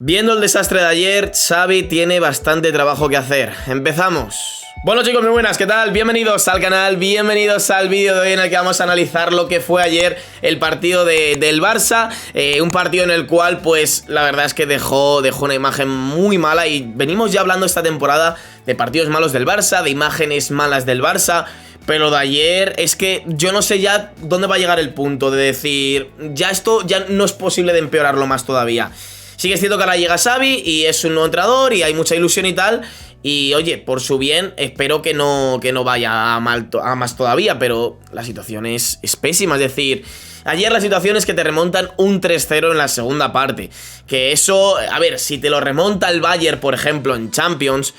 Viendo el desastre de ayer, Xavi tiene bastante trabajo que hacer. ¡Empezamos! Bueno chicos, muy buenas, ¿qué tal? Bienvenidos al canal, bienvenidos al vídeo de hoy en el que vamos a analizar lo que fue ayer el partido del Barça. Un partido en el cual, pues, la verdad es que dejó una imagen muy mala. Y venimos ya hablando esta temporada de partidos malos del Barça, de imágenes malas del Barça. Pero de ayer es que yo no sé ya dónde va a llegar el punto de decir, ya esto ya no es posible de empeorarlo más todavía. Sí que es cierto que ahora llega Xavi y es un nuevo entrenador y hay mucha ilusión y tal. Y oye, por su bien, espero que no vaya a más todavía, pero la situación es pésima. Es decir, ayer la situación es que te remontan un 3-0 en la segunda parte. Que eso, a ver, si te lo remonta el Bayern, por ejemplo, en Champions,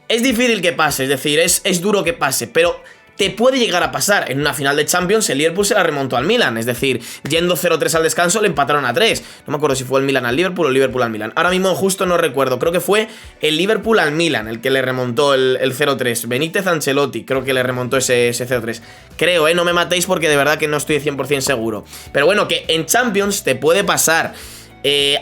es difícil que pase, es decir, es duro que pase, pero te puede llegar a pasar. En una final de Champions el Liverpool se la remontó al Milan, es decir, yendo 0-3 al descanso le empataron a 3. No me acuerdo si fue el Milan al Liverpool o el Liverpool al Milan. Ahora mismo justo no recuerdo, creo que fue el Liverpool al Milan el que le remontó el 0-3. Benítez Ancelotti creo que le remontó ese 0-3. Creo, no me matéis porque de verdad que no estoy 100% seguro. Pero bueno, que en Champions te puede pasar.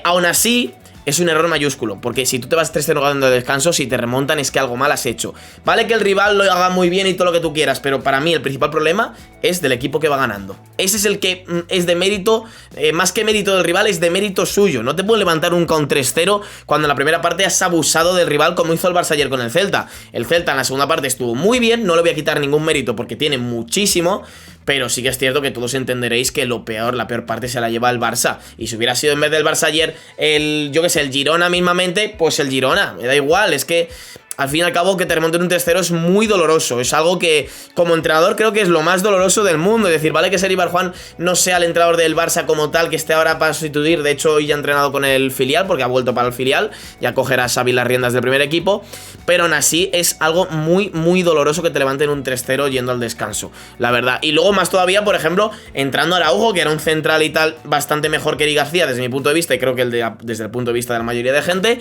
Aún así, es un error mayúsculo, porque si tú te vas 3-0 ganando de descanso, si te remontan es que algo mal has hecho. Vale que el rival lo haga muy bien y todo lo que tú quieras, pero para mí el principal problema es del equipo que va ganando. Ese es el que es de mérito, más que mérito del rival, es de mérito suyo. No te puedes levantar un 3-0 cuando en la primera parte has abusado del rival como hizo el Barça ayer con el Celta. El Celta en la segunda parte estuvo muy bien, no le voy a quitar ningún mérito porque tiene muchísimo. Pero sí que es cierto que todos entenderéis que la peor parte se la lleva el Barça. Y si hubiera sido en vez del Barça ayer el Girona mismamente, pues el Girona, me da igual, es que al fin y al cabo que te remonten un 3-0 es muy doloroso. Es algo que como entrenador creo que es lo más doloroso del mundo. Es decir, vale que Sergi Barjuan no sea el entrenador del Barça como tal, que esté ahora para sustituir. De hecho hoy ya ha entrenado con el filial porque ha vuelto para el filial. Ya cogerá Xavi las riendas del primer equipo. Pero aún así es algo muy muy doloroso que te levanten un 3-0 yendo al descanso, la verdad. Y luego más todavía, por ejemplo, entrando Araujo, que era un central y tal bastante mejor que Eric García desde mi punto de vista. Y creo que desde el punto de vista de la mayoría de gente.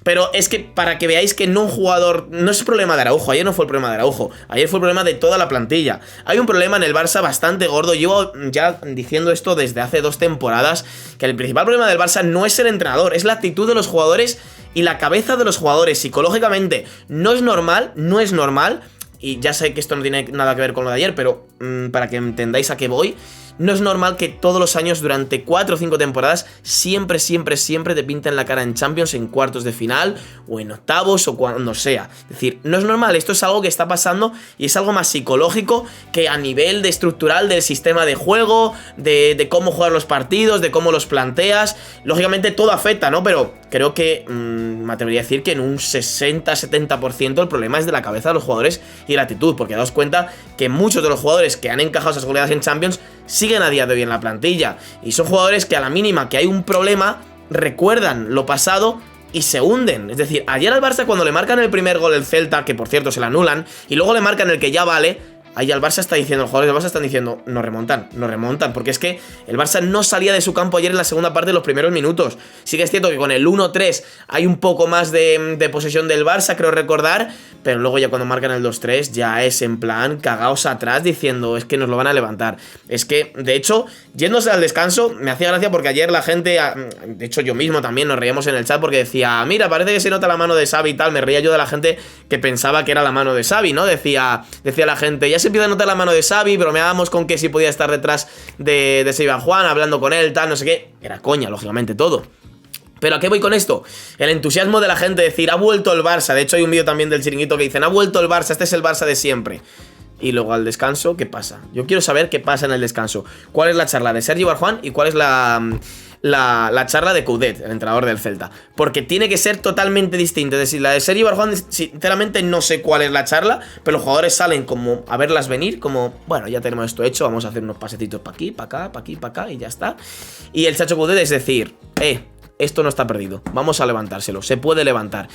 Pero es que para que veáis que no un jugador, no es problema de Araujo, ayer no fue el problema de Araujo, ayer fue el problema de toda la plantilla. Hay un problema en el Barça bastante gordo, llevo ya diciendo esto desde hace 2 temporadas, que el principal problema del Barça no es el entrenador, es la actitud de los jugadores y la cabeza de los jugadores. Psicológicamente no es normal, y ya sé que esto no tiene nada que ver con lo de ayer, pero para que entendáis a qué voy. No es normal que todos los años durante 4 o 5 temporadas siempre te pinten la cara en Champions, en cuartos de final o en octavos o cuando sea. Es decir, no es normal, esto es algo que está pasando y es algo más psicológico que a nivel de estructural del sistema de juego, de cómo jugar los partidos, de cómo los planteas. Lógicamente todo afecta, ¿no? Pero creo que me atrevería a decir que en un 60-70% el problema es de la cabeza de los jugadores y la actitud, porque daos cuenta que muchos de los jugadores que han encajado esas goleadas en Champions siguen a día de hoy en la plantilla. Y son jugadores que a la mínima que hay un problema recuerdan lo pasado y se hunden. Es decir, ayer al Barça cuando le marcan el primer gol el Celta, que por cierto se le anulan, y luego le marcan el que ya vale, ahí al Barça está diciendo, los jugadores del Barça están diciendo, no remontan, porque es que el Barça no salía de su campo ayer en la segunda parte de los primeros minutos. Sí que es cierto que con el 1-3 hay un poco más de posesión del Barça, creo recordar, pero luego ya cuando marcan el 2-3 ya es en plan cagaos atrás diciendo, es que nos lo van a levantar. Es que, de hecho, yéndose al descanso, me hacía gracia porque ayer la gente, de hecho yo mismo también nos reíamos en el chat porque decía, mira, parece que se nota la mano de Xavi y tal. Me reía yo de la gente que pensaba que era la mano de Xavi, ¿no? Decía la gente, ya se empieza a notar la mano de Xavi, bromeábamos con que si podía estar detrás de Sergi Barjuan, hablando con él, tal, no sé qué. Era coña, lógicamente, todo. ¿Pero a qué voy con esto? El entusiasmo de la gente, decir, ha vuelto el Barça. De hecho hay un vídeo también del Chiringuito que dicen, ha vuelto el Barça, este es el Barça de siempre. Y luego al descanso, ¿qué pasa? Yo quiero saber qué pasa en el descanso. ¿Cuál es la charla de Sergi Barjuan y cuál es la charla de Coudet, el entrenador del Celta? Porque tiene que ser totalmente distinta. Es decir, la de Sergi Barjuan, sinceramente no sé cuál es la charla, pero los jugadores salen como a verlas venir, como, bueno, ya tenemos esto hecho, vamos a hacer unos pasecitos para aquí, para acá, para aquí, para acá, y ya está. Y el Chacho Coudet es decir, esto no está perdido, vamos a levantárselo, se puede levantar.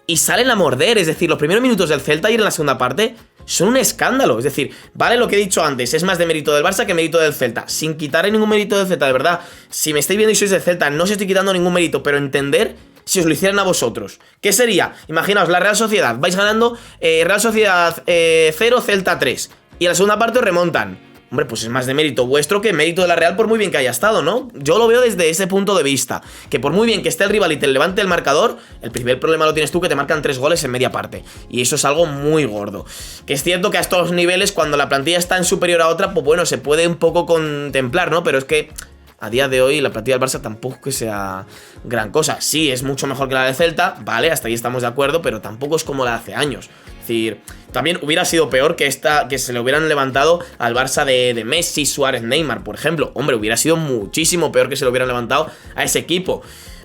Y salen a morder, es decir, los primeros minutos del Celta y en la segunda parte son un escándalo. Es decir, vale lo que he dicho antes, es más de mérito del Barça que mérito del Celta. Sin quitarle ningún mérito del Celta, de verdad. Si me estáis viendo y sois del Celta, no os estoy quitando ningún mérito, pero entender si os lo hicieran a vosotros. ¿Qué sería? Imaginaos, la Real Sociedad, vais ganando Real Sociedad 0, Celta 3. Y en la segunda parte os remontan. hombre, pues es más de mérito vuestro que mérito de la Real por muy bien que haya estado, ¿no? Yo lo veo desde ese punto de vista, que por muy bien que esté el rival y te levante el marcador, el primer problema lo tienes tú, que te marcan 3 goles en media parte, y eso es algo muy gordo. Que es cierto que a estos niveles, cuando la plantilla está en superior a otra, pues bueno, se puede un poco contemplar, ¿no? Pero es que a día de hoy la plantilla del Barça tampoco que sea gran cosa. Sí, es mucho mejor que la de Celta, vale, hasta ahí estamos de acuerdo, pero tampoco es como la de hace años. Es decir, también hubiera sido peor que que se le hubieran levantado al Barça de Messi, Suárez, Neymar, por ejemplo. Hombre, hubiera sido muchísimo peor que se le hubieran levantado a ese equipo.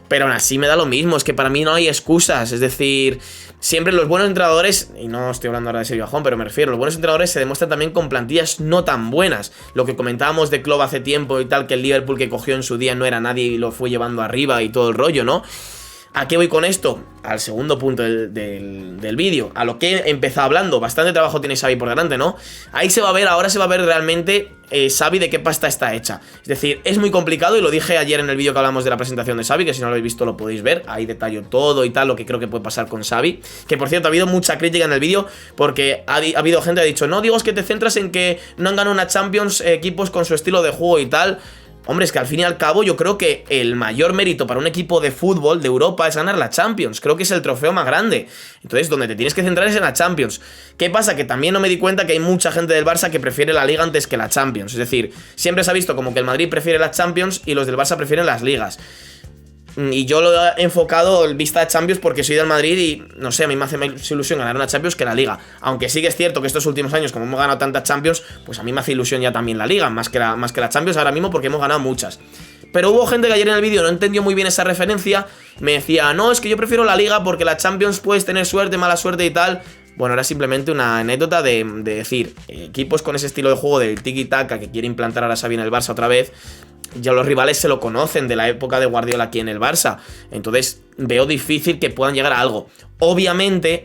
Pero aún así me da lo mismo, es que para mí no hay excusas. Es decir, siempre los buenos entrenadores, y no estoy hablando ahora de Sergio Bajón, pero me refiero, los buenos entrenadores se demuestran también con plantillas no tan buenas. Lo que comentábamos de Klopp hace tiempo y tal, que el Liverpool que cogió en su día no era nadie y lo fue llevando arriba y todo el rollo, ¿no? ¿A qué voy con esto? Al segundo punto del vídeo, a lo que he empezado hablando. Bastante trabajo tiene Xavi por delante, ¿no? Ahí se va a ver, ahora se va a ver realmente Xavi de qué pasta está hecha. Es decir, es muy complicado, y lo dije ayer en el vídeo que hablamos de la presentación de Xavi, que si no lo habéis visto lo podéis ver, ahí detallo todo y tal, lo que creo que puede pasar con Xavi. Que por cierto, ha habido mucha crítica en el vídeo, porque ha habido gente que ha dicho, no, digo, es que te centras en que no han ganado una Champions equipos con su estilo de juego y tal. Hombre, es que al fin y al cabo yo creo que el mayor mérito para un equipo de fútbol de Europa es ganar la Champions. Creo que es el trofeo más grande. Entonces, donde te tienes que centrar es en la Champions. ¿Qué pasa? Que también no me di cuenta que hay mucha gente del Barça que prefiere la Liga antes que la Champions. Es decir, siempre se ha visto como que el Madrid prefiere la Champions y los del Barça prefieren las ligas. Y yo lo he enfocado en vista de Champions porque soy del Madrid y, no sé, a mí me hace más ilusión ganar una Champions que la Liga. Aunque sí que es cierto que estos últimos años, como hemos ganado tantas Champions, pues a mí me hace ilusión ya también la Liga, más que la Champions ahora mismo, porque hemos ganado muchas. Pero hubo gente que ayer en el vídeo no entendió muy bien esa referencia. Me decía, no, es que yo prefiero la Liga porque la Champions puedes tener suerte, mala suerte y tal. Bueno, era simplemente una anécdota de decir, equipos con ese estilo de juego del tiki-taka que quiere implantar ahora Xavi en el Barça otra vez, ya los rivales se lo conocen de la época de Guardiola aquí en el Barça. Entonces veo difícil que puedan llegar a algo. Obviamente,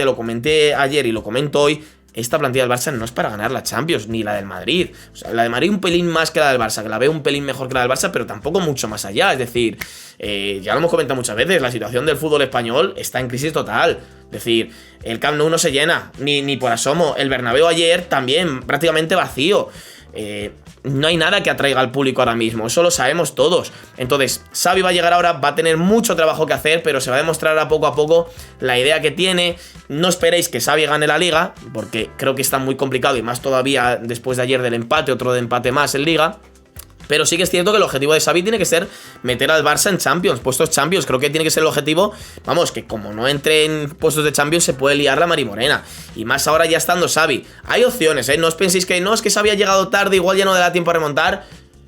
lo comenté ayer y lo comento hoy, esta plantilla del Barça no es para ganar la Champions, ni la del Madrid. O sea, la del Madrid un pelín más que la del Barça, que la veo un pelín mejor que la del Barça, pero tampoco mucho más allá. Es decir, ya lo hemos comentado muchas veces, la situación del fútbol español está en crisis total. Es decir, el Camp Nou no se llena, ni por asomo. El Bernabéu ayer también, prácticamente vacío. No hay nada que atraiga al público ahora mismo, eso lo sabemos todos. Entonces, Xavi va a llegar ahora, va a tener mucho trabajo que hacer, pero se va a demostrar a poco la idea que tiene. No esperéis que Xavi gane la Liga, porque creo que está muy complicado, y más todavía después de ayer del empate, otro de empate más en Liga. Pero sí que es cierto que el objetivo de Xavi tiene que ser meter al Barça en Champions, puestos Champions. Creo que tiene que ser el objetivo. Vamos, que como no entre en puestos de Champions se puede liar la marimorena. Y más ahora ya estando Xavi. Hay opciones, ¿eh? No os penséis que no, es que Xavi ha llegado tarde, igual ya no le da tiempo a remontar.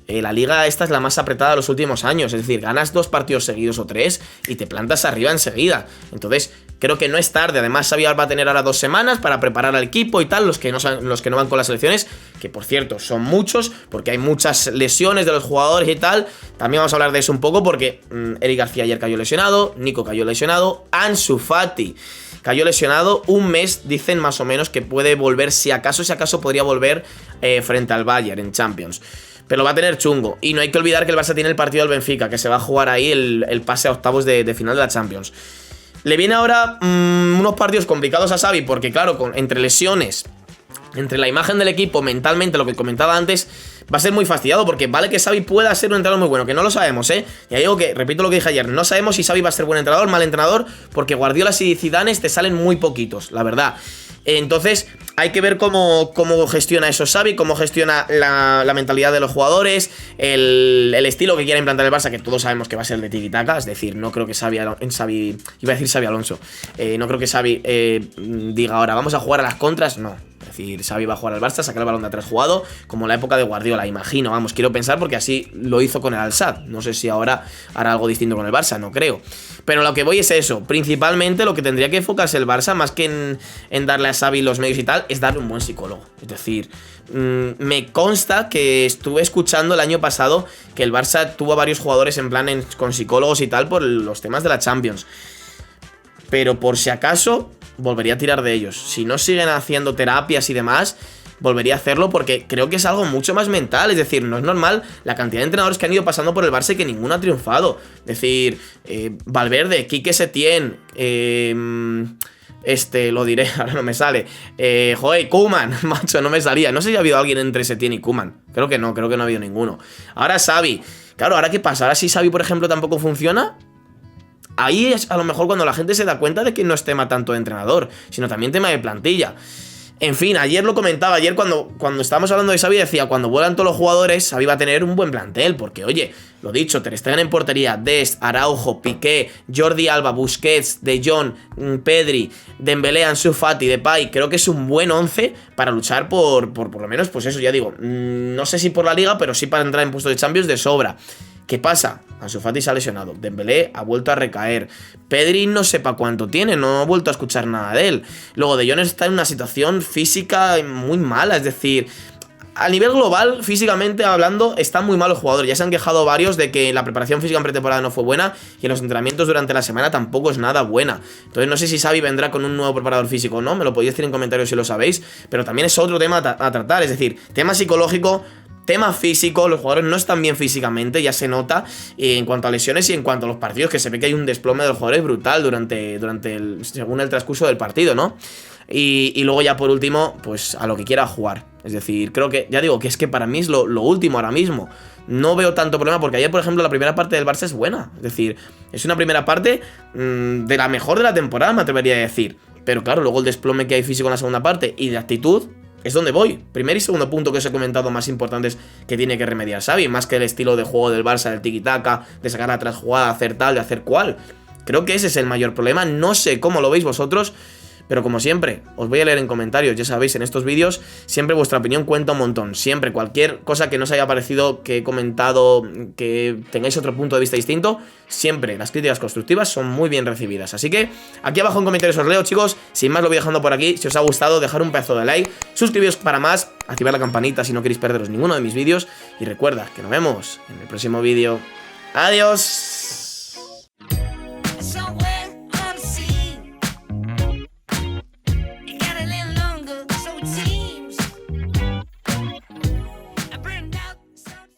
La liga esta es la más apretada de los últimos años. Es decir, ganas 2 partidos seguidos o 3 y te plantas arriba enseguida. Entonces, creo que no es tarde. Además, Xavi va a tener ahora 2 semanas para preparar al equipo y tal. Los que no van con las selecciones, que por cierto son muchos, porque hay muchas lesiones de los jugadores y tal. También vamos a hablar de eso un poco, porque Eric García ayer cayó lesionado, Nico cayó lesionado, Ansu Fati cayó lesionado, un mes dicen más o menos que puede volver, si acaso podría volver frente al Bayern en Champions. Pero va a tener chungo. Y no hay que olvidar que el Barça tiene el partido del Benfica, que se va a jugar ahí el pase a octavos de final de la Champions. Le viene ahora unos partidos complicados a Xavi, porque claro, entre lesiones, entre la imagen del equipo, mentalmente, lo que comentaba antes, va a ser muy fastidiado, porque vale que Xavi pueda ser un entrenador muy bueno, que no lo sabemos, Ya digo que, repito lo que dije ayer, no sabemos si Xavi va a ser buen entrenador, mal entrenador, porque Guardiola y Zidane te salen muy poquitos, la verdad. Entonces hay que ver cómo gestiona eso Xavi, cómo gestiona la mentalidad de los jugadores, el estilo que quiera implantar el Barça, que todos sabemos que va a ser el de tiki-taka. Es decir, no creo que Xavi iba a decir Xavi Alonso, no creo que Xavi diga ahora vamos a jugar a las contras, no. Es decir, Xavi va a jugar al Barça, sacar el balón de atrás jugado, como la época de Guardiola, imagino, vamos, quiero pensar, porque así lo hizo con el Al-Sadd. No sé si ahora hará algo distinto con el Barça, no creo. Pero lo que voy es eso, principalmente lo que tendría que enfocarse el Barça, más que en darle a Xavi los medios y tal, es darle un buen psicólogo. Es decir, me consta que estuve escuchando el año pasado que el Barça tuvo a varios jugadores en plan con psicólogos y tal por los temas de la Champions. Pero por si acaso, volvería a tirar de ellos. Si no siguen haciendo terapias y demás, volvería a hacerlo, porque creo que es algo mucho más mental. Es decir, no es normal la cantidad de entrenadores que han ido pasando por el Barça y que ninguno ha triunfado. Es decir, Valverde, Quique Setién, lo diré, ahora no me sale. Joder, Koeman, macho, no me salía. No sé si ha habido alguien entre Setién y Koeman. Creo que no ha habido ninguno. Ahora Xavi. Claro, ¿ahora qué pasa? Ahora si Xavi, por ejemplo, tampoco funciona. Ahí es a lo mejor cuando la gente se da cuenta de que no es tema tanto de entrenador, sino también tema de plantilla. En fin, ayer lo comentaba, ayer cuando estábamos hablando de Xavi decía, cuando vuelan todos los jugadores, Xavi va a tener un buen plantel, porque oye, lo dicho, Ter Stegen en portería, Dest, Araujo, Piqué, Jordi Alba, Busquets, De Jong, Pedri, Dembélé, Ansu Fati, Depay, creo que es un buen 11 para luchar por lo menos, pues eso, ya digo, no sé si por la Liga, pero sí para entrar en puestos de Champions de sobra. ¿Qué pasa? Ansu Fati se ha lesionado, Dembélé ha vuelto a recaer, Pedri no sepa cuánto tiene, no he vuelto a escuchar nada de él. Luego De Jong está en una situación física muy mala, es decir, a nivel global, físicamente hablando, están muy malos jugadores. Ya se han quejado varios de que la preparación física en pretemporada no fue buena y en los entrenamientos durante la semana tampoco es nada buena. Entonces no sé si Xavi vendrá con un nuevo preparador físico o no, me lo podéis decir en comentarios si lo sabéis, pero también es otro tema a tratar, es decir, tema psicológico, tema físico, los jugadores no están bien físicamente, ya se nota en cuanto a lesiones y en cuanto a los partidos, que se ve que hay un desplome de los jugadores brutal según el transcurso del partido, ¿no? Y luego ya por último, pues a lo que quiera jugar. Es decir, creo que, ya digo, que es que para mí es lo último ahora mismo. No veo tanto problema porque ayer, por ejemplo, la primera parte del Barça es buena. Es decir, es una primera parte de la mejor de la temporada, me atrevería a decir. Pero claro, luego el desplome que hay físico en la segunda parte y de actitud es donde voy. Primer y segundo punto que os he comentado más importantes que tiene que remediar Xavi, más que el estilo de juego del Barça, del tiki-taka, de sacar atrás jugada, hacer tal, de hacer cual. Creo que ese es el mayor problema, no sé cómo lo veis vosotros, pero como siempre, os voy a leer en comentarios, ya sabéis, en estos vídeos, siempre vuestra opinión cuenta un montón, siempre, cualquier cosa que no os haya parecido, que he comentado, que tengáis otro punto de vista distinto, siempre, las críticas constructivas son muy bien recibidas, así que, aquí abajo en comentarios os leo, chicos, sin más lo voy dejando por aquí, si os ha gustado, dejar un pedazo de like, suscribiros para más, activar la campanita si no queréis perderos ninguno de mis vídeos, y recuerda que nos vemos en el próximo vídeo, ¡adiós!